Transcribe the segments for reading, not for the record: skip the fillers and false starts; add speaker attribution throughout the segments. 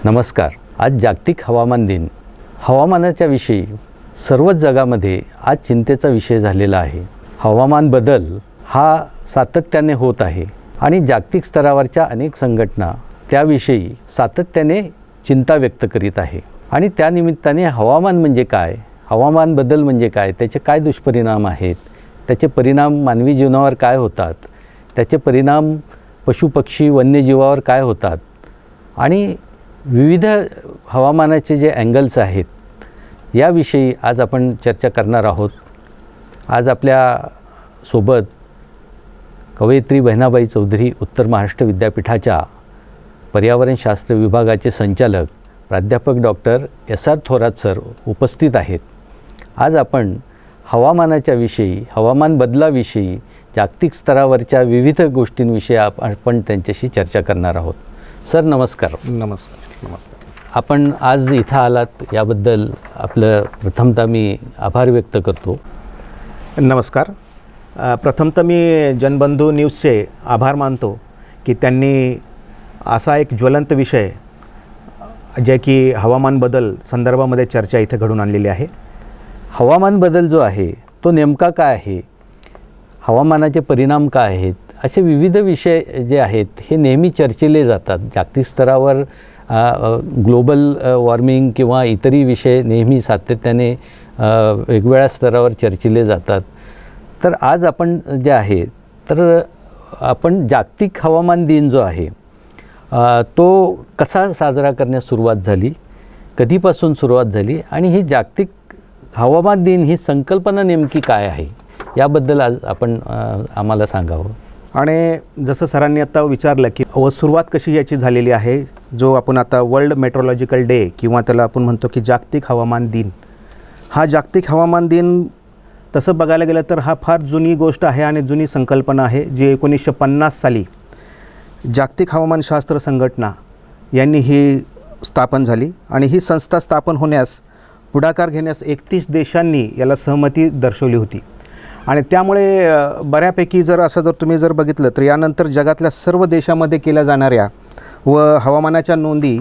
Speaker 1: नमस्कार. आज जागतिक हवामान दिन. हवामानाच्या विषयी सर्वच जगामध्ये आज चिंतेचा विषय झालेला आहे. हवामान बदल हा सातत्याने होत आहे आणि जागतिक स्तरावरच्या अनेक संघटना त्याविषयी सातत्याने चिंता व्यक्त करीत आहे. आणि त्यानिमित्ताने हवामान म्हणजे काय, हवामान बदल म्हणजे काय, त्याचे काय दुष्परिणाम आहेत, त्याचे परिणाम मानवी जीवनावर काय होतात, त्याचे परिणाम पशुपक्षी वन्यजीवावर काय होतात आणि विविध हवामानाचे जे अँगल्स आहेत याविषयी आज आपण चर्चा करणार आहोत. आज आपल्यासोबत कवयित्री बहिणाबाई चौधरी उत्तर महाराष्ट्र विद्यापीठाच्या पर्यावरणशास्त्र विभागाचे संचालक प्राध्यापक doctor S. R. Thorat sir उपस्थित आहेत. आज आपण हवामानाच्या विषयी, हवामान बदलाविषयी, जागतिक स्तरावरच्या विविध गोष्टींविषयी आपण त्यांच्याशी चर्चा करणार आहोत. सर नमस्कार.
Speaker 2: नमस्कार.
Speaker 1: आपण आज इथं आलात याबद्दल आपलं प्रथमतः मी आभार व्यक्त करतो.
Speaker 2: नमस्कार. प्रथमतः मी जनबंधू न्यूजचे आभार मानतो की त्यांनी असा एक ज्वलंत विषय जे की हवामान बदल संदर्भामध्ये चर्चा इथे घडून आणलेली आहे.
Speaker 1: हवामान बदल जो आहे तो नेमका काय आहे, हवामानाचे परिणाम काय आहेत, असे विविध विषय जे आहेत हे नेहमी चर्चिले जातात. जागतिक स्तरावर ग्लोबल वॉर्मिंग किंवा इतरही विषय नेहमी सातत्याने वेगवेगळ्या स्तरावर चर्चिले जातात. तर आज आपण जे आहे तर आपण जागतिक हवामान दिन जो आहे तो कसा साजरा करण्यास सुरुवात झाली, कधीपासून सुरुवात झाली आणि ही जागतिक हवामान दिन ही संकल्पना नेमकी काय आहे याबद्दल आज आपण आम्हाला सांगावं.
Speaker 2: आणि जसं सरांनी आता विचारलं की सुरुवात कशी याची झालेली आहे, जो आपण आता वर्ल्ड मेट्रोलॉजिकल डे किंवा त्याला आपण म्हणतो की जागतिक हवामान दिन, हा जागतिक हवामान दिन तसं बघायला गेलं तर हा फार जुनी गोष्ट आहे आणि जुनी संकल्पना आहे जी 1950 साली जागतिक हवामानशास्त्र संघटना यांनी ही स्थापन झाली आणि ही संस्था स्थापन होण्यास पुढाकार घेण्यास 31 देशांनी याला सहमती दर्शवली होती. आणि त्यामुळे बऱ्यापैकी जर तुम्ही बघितलं तर यानंतर जगातल्या सर्व देशामध्ये केल्या जाणाऱ्या व हवामानाच्या नोंदणी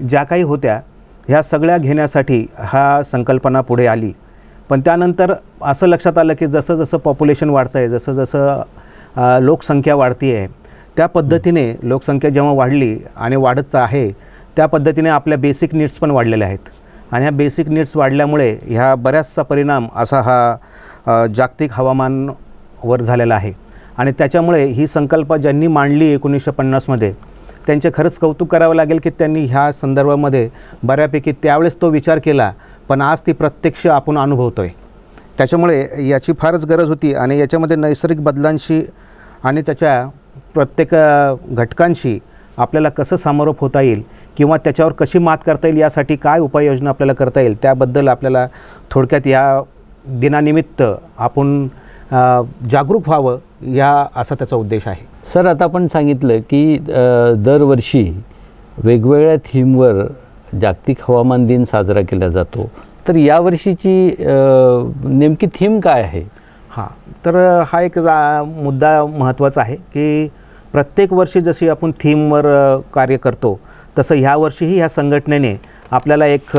Speaker 2: ज्या काही होत्या ह्या सगळ्या घेण्यासाठी हा संकल्पना पुढे आली. पण त्यानंतर असं लक्षात आलं की जसं जसं पॉप्युलेशन वाढतं आहे, जसं जसं लोकसंख्या वाढती आहे, त्या पद्धतीने लोकसंख्या जेव्हा वाढली आणि वाढत आहे त्या पद्धतीने आपल्या बेसिक नीड्स पण वाढलेल्या आहेत. आणि ह्या बेसिक नीड्स वाढल्यामुळे ह्या बऱ्याचसा परिणाम असा हा जागतिक हवामानवर झालेला आहे. आणि त्याच्यामुळे ही संकल्पना ज्यांनी मांडली 1950मध्ये त्यांचे खरंच कौतुक करावं लागेल की त्यांनी ह्या संदर्भामध्ये बऱ्यापैकी त्यावेळेस तो विचार केला, पण आज ती प्रत्यक्ष आपण अनुभवतो आहे. त्याच्यामुळे याची फारच गरज होती आणि याच्यामध्ये नैसर्गिक बदलांशी आणि त्याच्या प्रत्येक घटकांशी आपल्याला कसं सामोरं होता येईल किंवा त्याच्यावर कशी मात करता येईल, यासाठी काय उपाययोजना आपल्याला करता येईल त्याबद्दल आपल्याला थोडक्यात या दिनानिमित्त आपण जागरूक व्हावं असा त्याचा उद्देश आहे.
Speaker 1: सर आता आपण सांगितलं की दरवर्षी वेगवेगळ्या थीमवर जागतिक हवामान दिन साजरा केला जातो. तर यावर्षीची नेमकी थीम काय आहे?
Speaker 2: हां, तर हा एक मुद्दा महत्त्वाचा आहे की प्रत्येक वर्षी जशी आपण थीमवर कार्य करतो तसं ह्या वर्षीही ह्या संघटनेने आपल्याला एक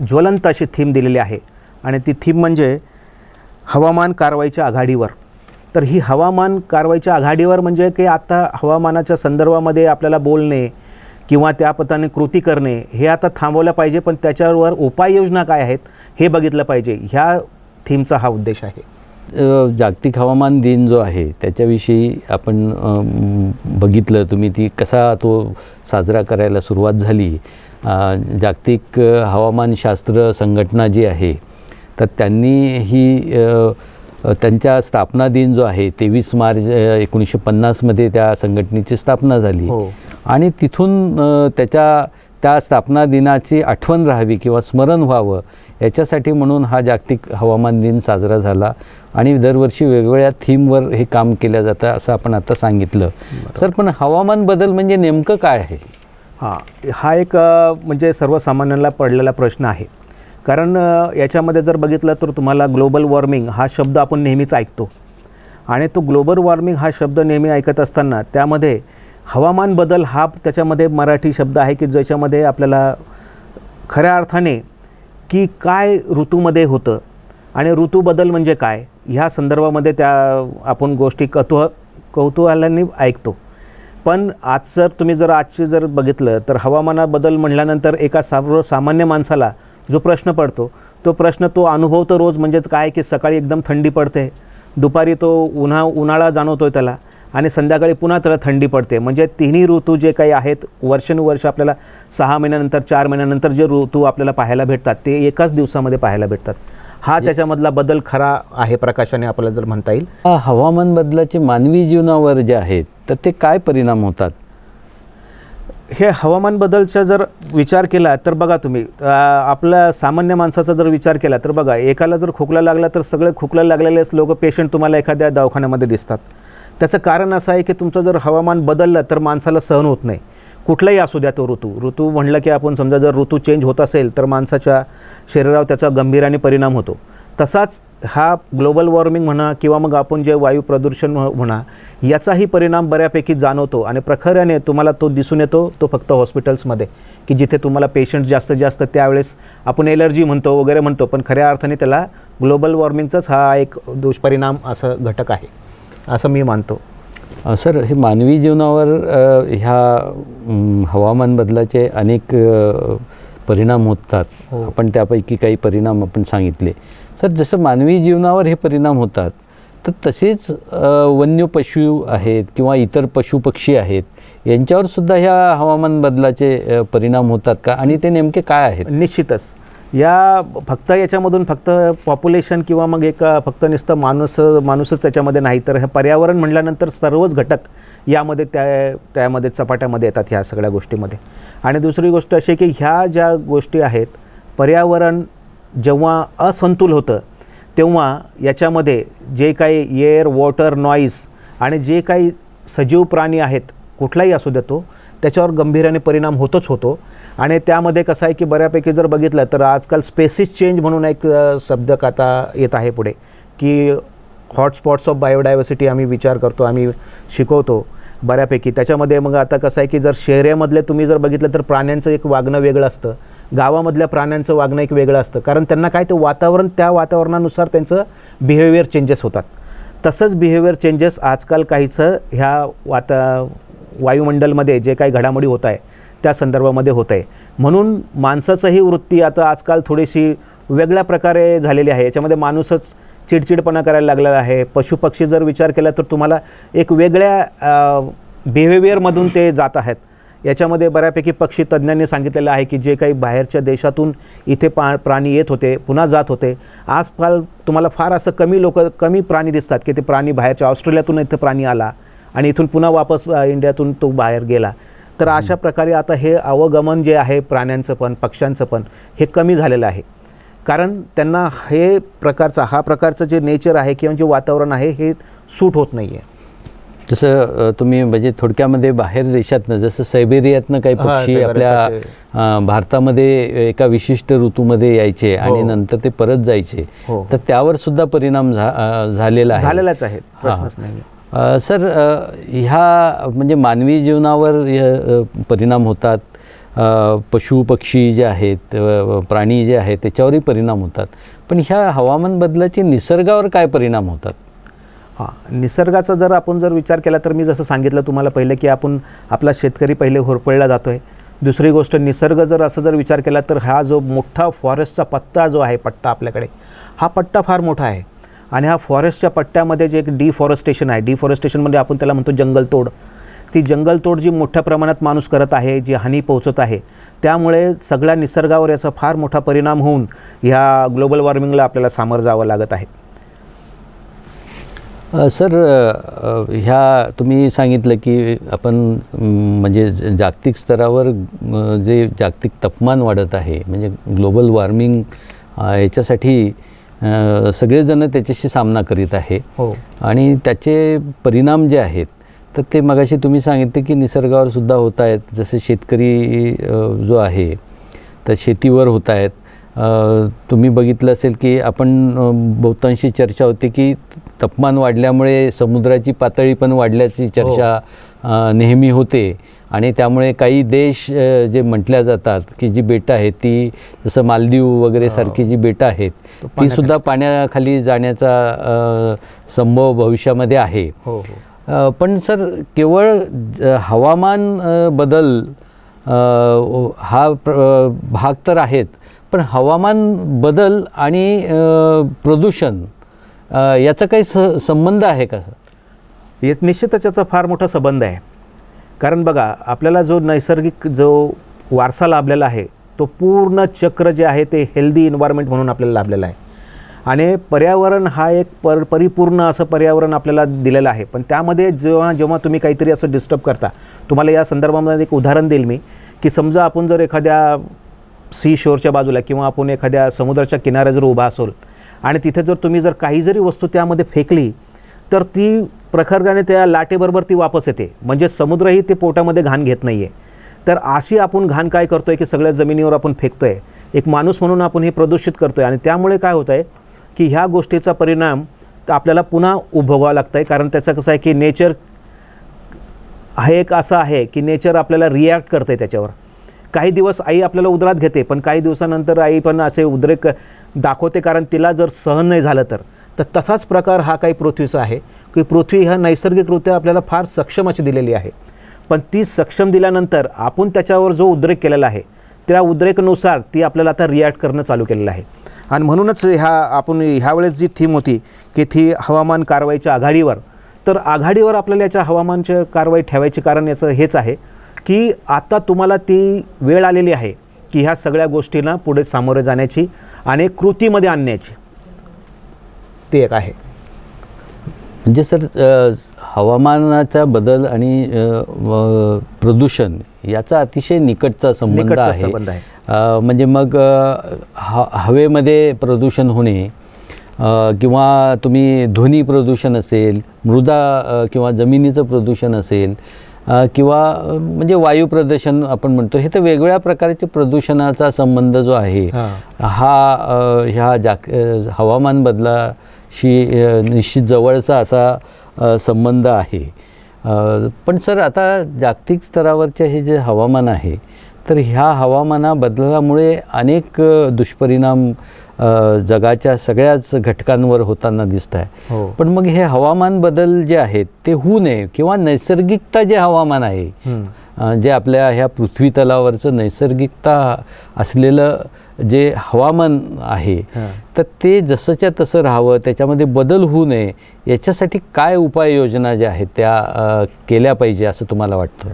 Speaker 2: ज्वलंत अशी थीम दिलेली आहे आणि ती थीम म्हणजे हवामान कारवाईच्या आघाडीवर. तर ही हवामान कारवाईच्या आघाडीवर म्हणजे की आता हवामानाच्या संदर्भामध्ये आपल्याला बोलणे किंवा त्या पद्धतीने कृती करणे हे आता थांबवलं पाहिजे, पण त्याच्यावर उपाययोजना काय आहेत हे बघितलं पाहिजे. ह्या थीमचा हा उद्देश आहे.
Speaker 1: जागतिक हवामान दिन जो आहे त्याच्याविषयी आपण बघितलं, तुम्ही ती कसा तो साजरा करायला सुरुवात झाली. जागतिक हवामानशास्त्र संघटना जी आहे तर त्यांनी ही त्यांच्या स्थापना दिन जो आहे 23 मार्च 1950मध्ये त्या संघटनेची स्थापना झाली. आणि तिथून त्या स्थापना दिनाची आठवण राहावी किंवा स्मरण व्हावं याच्यासाठी म्हणून हा जागतिक हवामान दिन साजरा झाला आणि दरवर्षी वेगवेगळ्या थीमवर हे काम केलं जातं असं आपण आता सांगितलं. सर पण हवामान बदल म्हणजे नेमकं काय आहे?
Speaker 2: हा एक म्हणजे सर्वसामान्यांना पडलेला प्रश्न आहे. कारण याच्यामध्ये जर बघितलं तर तुम्हाला ग्लोबल वॉर्मिंग हा शब्द आपण नेहमीच ऐकतो आणि तो ग्लोबल वॉर्मिंग हा शब्द नेहमी ऐकत असताना त्यामध्ये हवामान बदल हा त्याच्यामध्ये मराठी शब्द आहे की ज्याच्यामध्ये आपल्याला खऱ्या अर्थाने की काय ऋतूमध्ये होतं आणि ऋतू बदल म्हणजे काय ह्या संदर्भामध्ये त्या आपण गोष्टी कौतूहलाने ऐकतो. पण आज तुम्ही जर आजची जर बघितलं तर हवामान बदल म्हटल्यानंतर एका सामान्य माणसाला जो प्रश्न पडतो तो प्रश्न तो अनुभवतो रोज. म्हणजेच काय की सकाळी एकदम थंडी पडते, दुपारी तो उन्हाळा जाणवतो त्याला आणि संध्याकाळी पुन्हा त्याला थंडी पडते. म्हणजे तिन्ही ऋतू जे काही आहेत वर्षानुवर्ष आपल्याला 6 महिन्यानंतर 4 महिन्यानंतर जे ऋतू आपल्याला पाहायला भेटतात ते एकाच दिवसामध्ये पाहायला भेटतात. हा त्याच्यामधला बदल खरा आहे प्रकाशाने आपल्याला जर म्हणता येईल.
Speaker 1: हवामान बदलाचे मानवी जीवनावर जे आहेत तर ते काय परिणाम होतात?
Speaker 2: हे हवामान बदलचा जर विचार केला तर बघा तुम्ही आपल्या सामान्य माणसाचा जर विचार केला तर बघा एकाला जर खोकला लागला तर सगळे खोकला लागलेलेच लोक पेशंट तुम्हाला एखाद्या दवाखान्यामध्ये दिसतात. त्याचं कारण असं आहे की तुमचं जर हवामान बदललं तर माणसाला सहन होत नाही. कुठलाही असू द्या तो ऋतू म्हटलं की आपण समजा जर ऋतू चेंज होत असेल तर माणसाच्या शरीरावर त्याचा गंभीराने परिणाम होतो. तसाच हा ग्लोबल वॉर्मिंग म्हणा किंवा मग आपण जे वायू प्रदूषण म्हणा याचाही परिणाम बऱ्यापैकी जाणवतो आणि प्रखराने तुम्हाला तो दिसून येतो. तो फक्त हॉस्पिटल्समध्ये की जिथे तुम्हाला पेशंट जास्त त्यावेळेस आपण एलर्जी म्हणतो वगैरे म्हणतो, पण खऱ्या अर्थाने त्याला ग्लोबल वॉर्मिंगचाच हा एक दुष्परिणाम असं घटक आहे असं मी मानतो.
Speaker 1: सर, हे मानवी जीवनावर ह्या हवामान बदलाचे अनेक परिणाम होतात. आपण त्यापैकी काही परिणाम आपण सांगितले. सर, जसं मानवी जीवनावर हे परिणाम होतात तर तसेच वन्य पशु आहेत किंवा इतर पशुपक्षी आहेत यांच्यावर सुद्धा ह्या हवामान बदलाचे परिणाम होतात का आणि ते नेमके काय आहेत?
Speaker 2: निश्चितच या फक्त याच्यामधून फक्त पॉप्युलेशन किंवा मग एक फक्त नुसतं माणूसच त्याच्यामध्ये नाही तर हे पर्यावरण म्हटल्यानंतर सर्वच घटक यामध्ये त्यामध्ये चपाट्यामध्ये येतात ह्या सगळ्या गोष्टीमध्ये. आणि दुसरी गोष्ट अशी की ह्या ज्या गोष्टी आहेत पर्यावरण जेव्हा असंतुल होतं तेव्हा याच्यामध्ये जे काही एअर वॉटर नॉईज आणि जे काही सजीव प्राणी आहेत कुठलाही असू देतो त्याच्यावर गंभीराने परिणाम होतो. आणि त्यामध्ये कसं आहे की बऱ्यापैकी जर बघितलं तर आजकाल स्पेसिस चेंज म्हणून एक शब्द आता येत आहे पुढे की हॉटस्पॉट्स ऑफ बायोडायव्हर्सिटी आम्ही विचार करतो, आम्ही शिकवतो बऱ्यापैकी. त्याच्यामध्ये मग आता कसं आहे की जर शहरामधले तुम्ही जर बघितलं तर प्राण्यांचं एक वागणं वेगळं असतं, गावामधल्या प्राण्यांचं वागणं एक वेगळं असतं. कारण त्यांना काय ते वातावरण त्या वातावरणानुसार त्यांचं बिहेवियर चेंजेस होतात. तसंच बिहेवियर चेंजेस आजकाल काहीचं ह्या वायुमंडलमध्ये जे काही घडामोडी होत आहे त्या संदर्भामध्ये होत आहे. म्हणून माणसाचंही वृत्ती आता आजकाल थोडीशी वेगळ्या प्रकारे झालेली आहे. याच्यामध्ये माणूसच चिडचिडपणा करायला लागलेला आहे. पशुपक्षी जर विचार केला तर तुम्हाला एक वेगळ्या बिहेवियरमधून ते जात आहेत. याच्यामध्ये बऱ्यापैकी पक्षी तज्ज्ञांनी सांगितलेलं आहे की जे काही बाहेरच्या देशातून इथे प्राणी येत होते पुन्हा जात होते, आजकाल तुम्हाला फार असं कमी प्राणी दिसतात की ते प्राणी बाहेरच्या ऑस्ट्रेलियातून इथं प्राणी आला आणि इथून पुन्हा वापस इंडियातून तो बाहेर गेला. तर अशा प्रकारे आता हे अवगमन जे आहे प्राण्यांचं पण पक्ष्यांचं पण हे कमी झालेलं आहे. कारण त्यांना हा प्रकारचं जे नेचर आहे किंवा जे वातावरण आहे हे सूट होत नाही आहे.
Speaker 1: जसं तुम्ही म्हणजे थोडक्यामध्ये बाहेर देशातनं जसं सायबेरियातनं काही पक्षी आपल्या भारतामध्ये एका विशिष्ट ऋतूमध्ये यायचे आणि नंतर ते परत जायचे, तर त्यावर सुद्धा परिणाम झालेलाच आहे.
Speaker 2: प्रश्नच नाही.
Speaker 1: सर, ह्या म्हणजे मानवी जीवनावर परिणाम होतात, पशु पक्षी जे आहेत प्राणी जे आहेत त्याच्यावरही परिणाम होतात, पण ह्या हवामान बदलाचे निसर्गावर काय परिणाम होतात?
Speaker 2: निसर्गाचा जर आपण विचार केला तर मी जसं सांगितलं तुम्हाला पहिले की आपला शेतकरी पहिले होरपळला जातो आहे. दुसरी गोष्ट निसर्ग जर विचार केला तर हा जो मोठा फॉरेस्टचा पट्टा जो आहे आपल्याकडे हा पट्टा फार मोठा आहे. आणि हा फॉरेस्टच्या पट्ट्यामध्ये जे एक डिफॉरेस्टेशन आहे, डिफॉरेस्टेशनमध्ये आपण त्याला म्हणतो जंगलतोड. ती जंगलतोड जी मोठ्या प्रमाणात माणूस करत आहे, जी हानी पोहोचत आहे, त्यामुळे सगळ्या निसर्गावर याचा फार मोठा परिणाम होऊन ह्या ग्लोबल वॉर्मिंगला आपल्याला सामोरं जावं लागत आहे.
Speaker 1: सर, ह्या तुम्ही सांगितलं की आपण म्हणजे जागतिक स्तरावर जे जागतिक तापमान वाढत आहे म्हणजे ग्लोबल वॉर्मिंग याच्यासाठी सगळेजण त्याच्याशी सामना करीत आहे. आणि त्याचे परिणाम जे आहेत तर ते मगाशी तुम्ही सांगितले की निसर्गावर सुद्धा होत आहेत. जसे शेतकरी जो आहे तर शेतीवर होत आहेत, तुम्ही बघितलं असेल की आपण बहुतांशी चर्चा होती की तापमान वाढल्यामुळे समुद्राची पातळी पण वाढल्याची चर्चा नेहमी होते आणि त्यामुळे काही देश जे म्हटल्या जातात की जी बेटं आहेत ती जसं मालदीव वगैरे सारखी जी बेटं आहेत ती सुद्धा पाण्याखाली जाण्याचा संभव भविष्यामध्ये आहे.
Speaker 2: हो हो.
Speaker 1: पण सर केवळ हवामान बदल हा भाग तर आहेत, पण हवामान बदल आणि प्रदूषण याचा काही संबंध आहे का सर?
Speaker 2: हे निश्चितच याचा फार मोठा संबंध आहे. कारण बघा, आपल्याला जो नैसर्गिक जो वारसा लाभलेला आहे तो पूर्ण चक्र जे आहे ते हेल्दी एन्व्हायरमेंट म्हणून आपल्याला लाभलेलं आहे. आणि पर्यावरण हा एक परिपूर्ण असं पर्यावरण आपल्याला दिलेलं आहे. पण त्यामध्ये जेव्हा तुम्ही काहीतरी असं डिस्टर्ब करता, तुम्हाला या संदर्भामध्ये एक उदाहरण देईल मी की समजा आपण जर एखाद्या सी शोरच्या बाजूला किंवा आपण एखाद्या समुद्राच्या किनाऱ्यावर जर उभा असेल आणि तिथे जर तुम्ही जर काही जरी वस्तू त्यामध्ये फेकली तर ती प्रखरपणे त्या लाटेबरोबर ती वापस येते. म्हणजे समुद्रही ते पोटामध्ये घाण घेत नाही आहे. तर अशी आपण घाण काय करतो आहे की सगळ्या जमिनीवर आपण फेकतो आहे. एक माणूस म्हणून आपण हे प्रदूषित करतो आहे आणि त्यामुळे काय होतं आहे की ह्या गोष्टीचा परिणाम आपल्याला पुन्हा उपभोगावा लागतं आहे. कारण त्याचं कसं आहे की नेचर हा एक असं आहे की नेचर आपल्याला रिॲक्ट करतं आहे त्याच्यावर. काही दिवस आई आपल्याला उदरात घेते, पण काही दिवसानंतर आई पण असे उद्रेक दाखवते, कारण तिला जर सहन नाही झालं तर तसाच प्रकार हा काही पृथ्वीचा आहे की पृथ्वी ह्या नैसर्गिकरित्या आपल्याला फार सक्षम अशी दिलेली आहे. पण ती सक्षम दिल्यानंतर आपण त्याच्यावर जो उद्रेक केलेला आहे त्या उद्रेकानुसार ती आपल्याला आता रिॲक्ट करणं चालू केलेलं आहे. आणि म्हणूनच आपण ह्यावेळेस जी थीम होती की ती हवामान कारवाईच्या आघाडीवर, तर आघाडीवर आपल्याला याच्या हवामानची कारवाई ठेवायची कारण याचं हेच आहे की आता तुम्हाला ती वेळ आलेली आहे की ह्या सगळ्या गोष्टींना पुढे सामोरे जाण्याची आणि कृतीमध्ये आणण्याची. ते एक आहे.
Speaker 1: म्हणजे सर हवामानाचा बदल आणि प्रदूषण याचा अतिशय निकटचा संबंध आहे. म्हणजे मग हवेमध्ये प्रदूषण होणे किंवा तुम्ही ध्वनी प्रदूषण असेल, मृदा किंवा जमिनीचं प्रदूषण असेल किंवा म्हणजे वायू प्रदूषण आपण म्हणतो, हे तर वेगवेगळ्या प्रकारचे प्रदूषणाचा संबंध जो आहे हा ह्या हवामान बदलाशी निश्चित जवळचा असा संबंध आहे. पण सर आता जागतिक स्तरावरचे हे जे हवामान आहे तर ह्या हवामाना बदलामुळे अनेक दुष्परिणाम जगाच्या सगळ्याच घटकांवर होताना दिसत आहे. पण मग हे हवामान बदल जे आहेत ते होऊ नये किंवा नैसर्गिकता जे हवामान आहे जे आपल्या ह्या पृथ्वी तलावरचं नैसर्गिकता असलेलं जे हवामान आहे तर ते जसंच्या तसं राहावं, त्याच्यामध्ये बदल होऊ नये याच्यासाठी काय उपाययोजना ज्या आहेत त्या केल्या पाहिजे असं तुम्हाला वाटतं?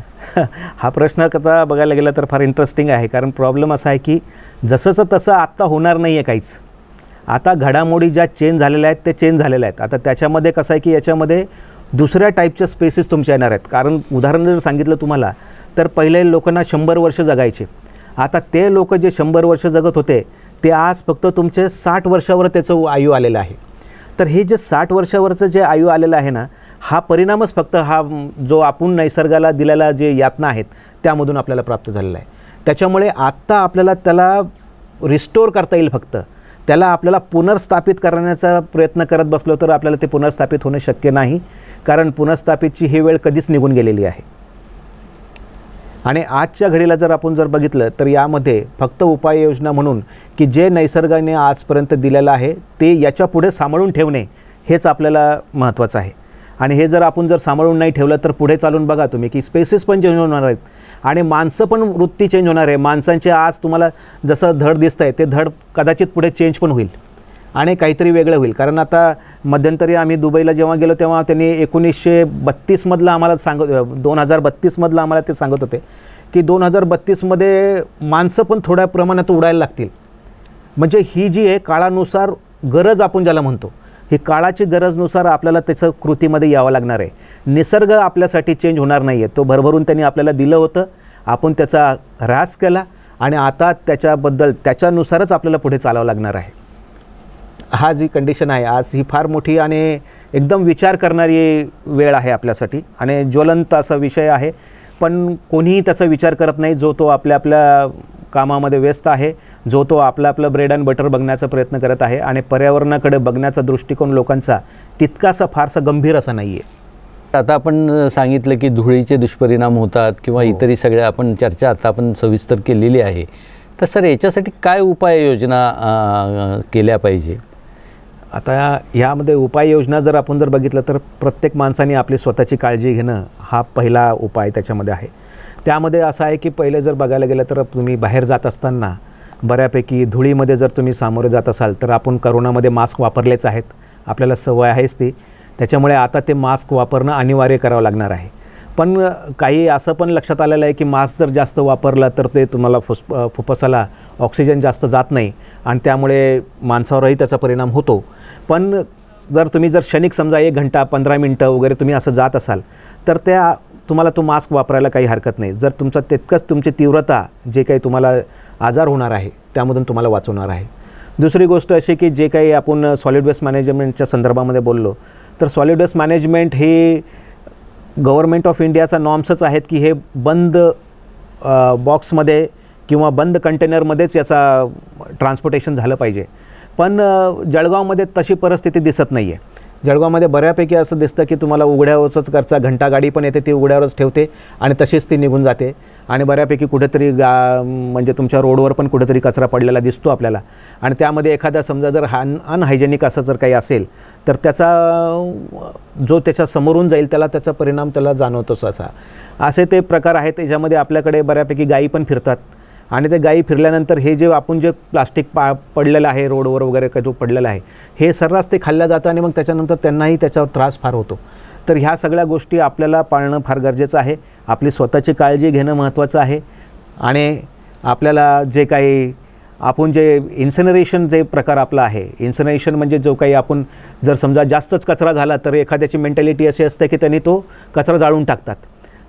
Speaker 2: हा प्रश्न कसा बघायला गेला तर फार इंटरेस्टिंग आहे. कारण प्रॉब्लेम असा आहे की जसंचं तसं आत्ता होणार नाही आहे काहीच. आता घडामोडी ज्या चेंज झालेल्या आहेत ते चेंज झालेल्या आहेत. आता त्याच्यामध्ये कसं आहे की याच्यामध्ये दुसऱ्या टाईपच्या स्पेसिस तुमच्या येणार आहेत. कारण उदाहरण जर सांगितलं तुम्हाला तर पहिले लोकांना 100 वर्ष जगायचे. आता ते लोक जे 100 वर्ष जगत होते ते आज फक्त तुमचे 60 वर्षावर त्याचं आयु आलेलं आहे. तर हे जे 60 वर्षावरचं जे आयु आलेलं आहे ना, हा परिणामच फक्त हा जो आपण नैसर्गाला दिलेला जे यातना आहेत त्यामधून आपल्याला प्राप्त झालेला आहे. त्याच्यामुळे आत्ता आपल्याला त्याला रिस्टोर करता येईल. फक्त त्याला आपल्याला पुनर्स्थापित करण्याचा प्रयत्न करत बसलो तर आपल्याला ते पुनर्स्थापित होणे शक्य नाही. कारण पुनर्स्थापितची ही वेळ कधीच निघून गेलेली आहे. आणि आजच्या घडीला जर आपण जर बघितलं तर यामध्ये फक्त उपाययोजना म्हणून की जे नैसर्गाने आजपर्यंत दिलेलं आहे ते याच्या पुढे सांभाळून ठेवणे हेच आपल्याला महत्त्वाचं आहे. आणि हे जर आपण जर सांभाळून नाही ठेवलं तर पुढे चालून बघा तुम्ही की स्पेसिस पण चेंज होणार आहेत आणि माणसं पण वृत्ती चेंज होणार आहे. माणसांचे आज तुम्हाला जसं धड दिसतं आहे ते धड कदाचित पुढे चेंज पण होईल आणि काहीतरी वेगळं होईल. कारण आता मध्यंतरी आम्ही दुबईला जेव्हा गेलो तेव्हा त्यांनी 1932मधलं आम्हाला 2032मधलं आम्हाला ते सांगत होते की 2032मध्ये माणसं पण थोड्या प्रमाणात उडायला लागतील. म्हणजे ही जी आहे काळानुसार गरज आपण ज्याला म्हणतो, ही काळाची गरजनुसार आपल्याला त्याचं कृतीमध्ये यावं लागणार आहे. निसर्ग आपल्यासाठी चेंज होणार नाही आहे. तो भरभरून त्यांनी आपल्याला दिलं होतं, आपण त्याचा ऱ्हास केला आणि आता त्याच्याबद्दल त्याच्यानुसारच आपल्याला पुढे चालावं लागणार आहे. हा जी कंडिशन आहे आज ही फार मोठी आणि एकदम विचार करणारी वेळ आहे आपल्यासाठी आणि ज्वलंत असा विषय आहे. पण कोणीही त्याचा विचार करत नाही. जो तो आपल्या कामामध्ये व्यस्त आहे, जो तो आपलं ब्रेड अँड बटर बघण्याचा प्रयत्न करत आहे आणि पर्यावरणाकडे बघण्याचा दृष्टिकोन लोकांचा तितकासा फारसा गंभीर असा नाही आहे.
Speaker 1: आता आपण सांगितलं की धुळीचे दुष्परिणाम होतात किंवा इतरही सगळ्या आपण चर्चा आता आपण सविस्तर केलेली आहे. तर सर याच्यासाठी काय उपाययोजना केल्या पाहिजे?
Speaker 2: आता यामध्ये उपाययोजना जर आपण बघितलं तर प्रत्येक माणसाने आपली स्वतःची काळजी घेणं हा पहिला उपाय त्याच्यामध्ये आहे. त्यामध्ये असं आहे की पहिले जर बघायला गेलं तर तुम्ही बाहेर जात असताना बऱ्यापैकी धुळीमध्ये जर तुम्ही सामोरे जात असाल तर आपण करोनामध्ये मास्क वापरलेच आहेत, आपल्याला सवय आहेच ती. त्याच्यामुळे आता ते मास्क वापरणं अनिवार्य करावं लागणार आहे. पण काही असं पण लक्षात आलेलं आहे की मास्क जर जास्त वापरला तर ते तुम्हाला फुफ्फुसाला ऑक्सिजन जास्त जात नाही आणि त्यामुळे माणसावरही त्याचा परिणाम होतो. पण जर क्षणिक समजा 1 घंटा 15 मिनटं वगैरे तुम्ही असं जात असाल तर तुम्हाला तो मास्क वापरायला काही हरकत नाही. जर तुमचा तितकंच तुमची तीव्रता जे काही तुम्हाला आजार होणार आहे त्यामधून तुम्हाला वाचवणार आहे. दुसरी गोष्ट अशी की जे काही आपण सॉलिड वेस्ट मॅनेजमेंटच्या संदर्भामध्ये बोललो तर सॉलिड वेस्ट मॅनेजमेंट हे गव्हर्मेंट ऑफ इंडियाचा नॉर्म्सच आहेत की हे बंद बॉक्समध्ये किंवा बंद कंटेनरमध्येच याचा ट्रान्सपोर्टेशन झालं पाहिजे. पण जळगावमध्ये तशी परिस्थिती दिसत नाही आहे. जळगावमध्ये बऱ्यापैकी असं दिसतं की तुम्हाला उघड्यावरच घरचा घंटागाडी पण येते, ती उघड्यावरच ठेवते आणि तशीच ती निघून जाते आणि बऱ्यापैकी कुठेतरी म्हणजे तुमच्या रोडवर पण कुठेतरी कचरा पडलेला दिसतो आपल्याला. आणि त्यामध्ये एखादा समजा जर अनहायजेनिक असं जर काही असेल तर त्याच्या समोरून जाईल त्याचा परिणाम त्याला जाणवतोच. असे ते प्रकार आहेत. त्याच्यामध्ये आपल्याकडे बऱ्यापैकी गायी पण फिरतात आणि ते गायी फिरल्यानंतर हे आपण जे प्लास्टिक पडलेलं आहे रोडवर वगैरे जो पडलेला आहे हे सर्रास ते खाल्ल्या जातं आणि मग त्याच्यानंतर त्यांनाही त्याचा त्रास फार होतो. तर ह्या सगळ्या गोष्टी आपल्याला पाळणं फार गरजेचं आहे. आपली स्वतःची काळजी घेणं महत्त्वाचं आहे. आणि आपल्याला जे काही आपण जे इन्सिनरेशन जे प्रकार आपला आहे, इन्सिनरेशन म्हणजे जो काही आपण जर समजा जास्तच कचरा झाला तर एखाद्याची मेंटॅलिटी अशी असते की त्यांनी तो कचरा जाळून टाकतात.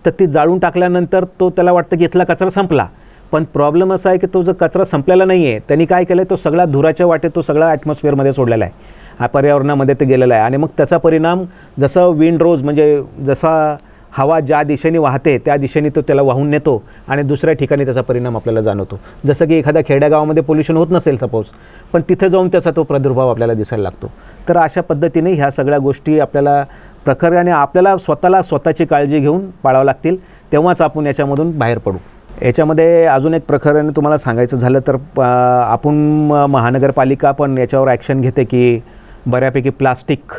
Speaker 2: तर ती जाळून टाकल्यानंतर त्याला वाटतं की इथला कचरा संपला. पण प्रॉब्लेम असा आहे की तो जो कचरा संपलेला नाही आहे त्यांनी काय केलं आहे, तो सगळा धुराच्या वाटे तो सगळा ॲटमॉस्फिअरमध्ये सोडलेला आहे, पर्यावरणामध्ये ते गेलेला आहे. आणि मग त्याचा परिणाम जसं विंड रोज म्हणजे जसा हवा ज्या दिशेने वाहते त्या दिशेने तो त्याला वाहून नेतो आणि दुसऱ्या ठिकाणी त्याचा परिणाम आपल्याला जाणवतो. जसं की एखाद्या खेड्यागावामध्ये पोल्युशन होत नसेल सपोज, पण तिथे जाऊन त्याचा तो प्रादुर्भाव आपल्याला दिसायला लागतो. तर अशा पद्धतीने ह्या सगळ्या गोष्टी आपल्याला प्रखरपणे आपल्याला स्वतःची काळजी घेऊन पाळावं लागतील, तेव्हाच आपण याच्यामधून बाहेर पडू. याच्यामध्ये अजून एक प्रकाराने तुम्हाला सांगायचं झालं तर आपण महानगरपालिका पण याच्यावर ॲक्शन घेते की बऱ्यापैकी प्लास्टिक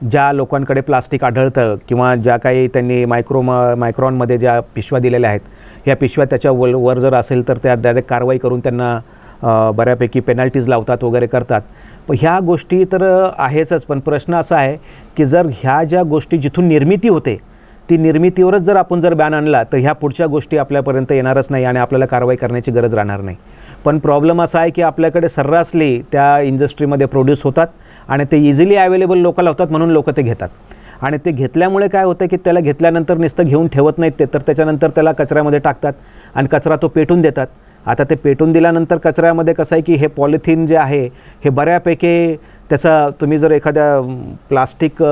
Speaker 2: ज्या लोकांकडे प्लास्टिक आढळतं किंवा ज्या काही त्यांनी मायक्रॉनमध्ये ज्या पिशव्या दिलेल्या आहेत या पिशव्या त्याच्या वर जर असेल तर त्या डायरेक्ट कारवाई करून त्यांना बऱ्यापैकी पेनल्टीज लावतात वगैरे करतात. पण ह्या गोष्टी तर आहेतच, पण प्रश्न असा आहे की जर ह्या ज्या गोष्टी जिथून निर्मिती होते ती निर्मितीवरच जर आपण बॅन आणला तर ह्या पुढच्या गोष्टी आपल्यापर्यंत येणारच नाही आणि आपल्याला कारवाई करण्याची गरज राहणार नाही. पण प्रॉब्लेम असा आहे की आपल्याकडे सर्रासली त्या इंडस्ट्रीमध्ये प्रोड्यूस होतात आणि ते इझिली अवेलेबल लोकांना होतात म्हणून लोक ते घेतात. आणि ते घेतल्यामुळे काय होतं की त्याला घेतल्यानंतर नुसतं घेऊन ठेवत नाहीत ते, तर त्याच्यानंतर त्याला कचऱ्यामध्ये टाकतात आणि कचरा तो पेटून देतात. आता ते पेटून दिल्यानंतर कचऱ्यामध्ये कसं आहे की हे पॉलिथिन जे आहे हे बऱ्यापैकी त्याचा तुम्ही जर एखाद्या प्लास्टिक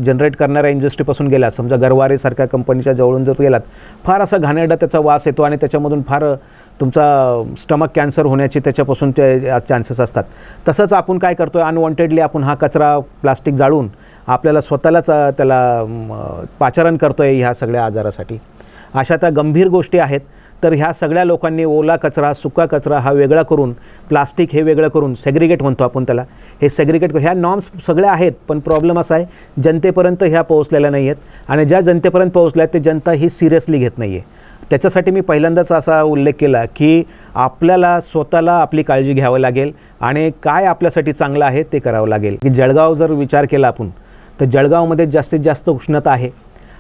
Speaker 2: जनरेट करणाऱ्या इंडस्ट्रीपासून गेलात, समजा गरवारेसारख्या कंपनीच्या जवळून जर गेलात, फार असा घाणेरडा त्याचा वास येतो आणि त्याच्यामधून फार तुमचा स्टमक कॅन्सर होण्याची त्याच्यापासून ते चान्सेस असतात. तसंच आपण काय करतो आहे, अनवॉन्टेडली आपण हा कचरा प्लास्टिक जाळून आपल्याला स्वतःलाच त्याला पाचारण करतो आहे ह्या सगळ्या आजारासाठी. अशा त्या गंभीर गोष्टी आहेत. तर ह्या सगळ्या लोकांनी ओला कचरा सुका कचरा हा वेगळा करून, प्लास्टिक हे वेगळं करून, सेग्रिगेट म्हणतो आपण त्याला, हे सेग्रिगेट करून, ह्या नॉर्म्स सगळ्या आहेत. पण प्रॉब्लेम असा आहे जनतेपर्यंत ह्या पोहोचलेल्या नाही आहेत आणि ज्या जनतेपर्यंत पोहोचल्या ते जनता ही सिरियसली घेत नाही आहे. त्याच्यासाठी मी पहिल्यांदाच असा उल्लेख केला की आपल्याला स्वतःला आपली काळजी घ्यावं लागेल आणि काय आपल्यासाठी चांगलं आहे ते करावं लागेल. की जळगाव जर विचार केला आपण तर जळगावमध्ये जास्तीत जास्त उष्णता आहे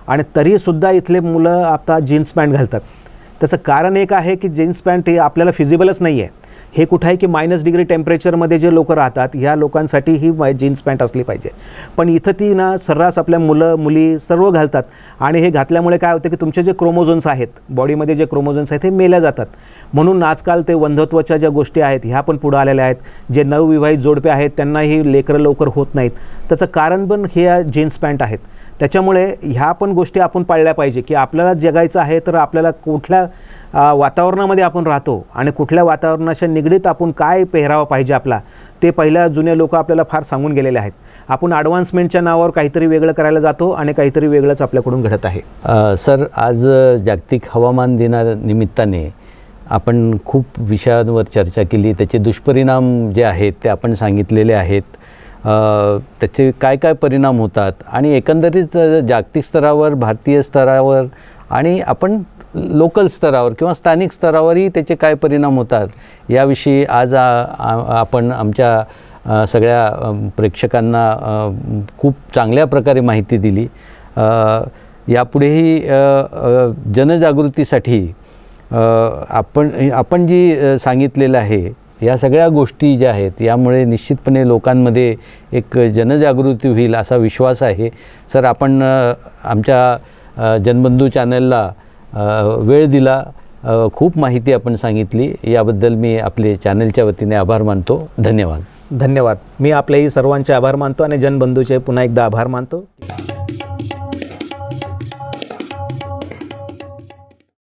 Speaker 2: आणि तरीसुद्धा इथले मुलं आता जीन्स पॅन्ट घालतात. त्याचं कारण एक आहे की जीन्स पॅन्ट हे आपल्याला फिजिबलच नाही आहे. हे कुठं आहे की -डिग्री टेम्परेचरमध्ये जे लोक राहतात ह्या लोकांसाठी ही जीन्स पॅन्ट असली पाहिजे. पण इथं ती सर्रास आपल्या मुलं मुली सर्व घालतात आणि हे घातल्यामुळे काय होतं की तुमचे जे क्रोमोझोन्स आहेत, बॉडीमध्ये जे क्रोमोझोन्स आहेत हे मेल्या जातात. म्हणून आजकाल ते वंध्यत्वाच्या ज्या गोष्टी आहेत ह्या पण पुढं आलेल्या आहेत. जे नवविवाहित जोडपे आहेत त्यांनाही लेकरं लवकर होत नाहीत. त्याचं कारण पण हे जीन्स पॅन्ट आहेत. त्याच्यामुळे ह्या पण गोष्टी आपण पाळल्या पाहिजे की आपल्याला जगायचं आहे तर आपल्याला कुठल्या वातावरणामध्ये आपण राहतो आणि कुठल्या वातावरणाच्या निगडीत आपण काय पेहरावा पाहिजे आपला, ते पहिल्या जुने लोक आपल्याला फार सांगून गेलेले आहेत. आपण ॲडव्हान्समेंटच्या नावावर काहीतरी वेगळं करायला जातो आणि काहीतरी वेगळंच आपल्याकडून घडत आहे.
Speaker 1: सर, आज जागतिक हवामान दिनानिमित्ताने आपण खूप विषयांवर चर्चा केली. त्याचे दुष्परिणाम जे आहेत ते आपण सांगितलेले आहेत. त्याचे काय काय परिणाम होतात आणि एकंदरीत जागतिक स्तरावर, भारतीय स्तरावर आणि आपण लोकल स्तरावर किंवा स्थानिक स्तरावरही त्याचे काय परिणाम होतात याविषयी आज आपण आमच्या सगळ्या प्रेक्षकांना खूप चांगल्या प्रकारे माहिती दिली. यापुढेही जनजागृतीसाठी आपण जी सांगितलेलं आहे या सगळ्या गोष्टी ज्या आहेत यामुळे निश्चितपणे लोकांमध्ये एक जनजागृती होईल असा विश्वास आहे. सर, आपण आमच्या जनबंधू चॅनलला वेळ दिला, खूप माहिती आपण सांगितली, याबद्दल मी आपले चॅनलच्या वतीने आभार मानतो. धन्यवाद.
Speaker 2: धन्यवाद. मी आपलेही सर्वांचे आभार मानतो आणि जनबंधूचे पुन्हा एकदा आभार मानतो.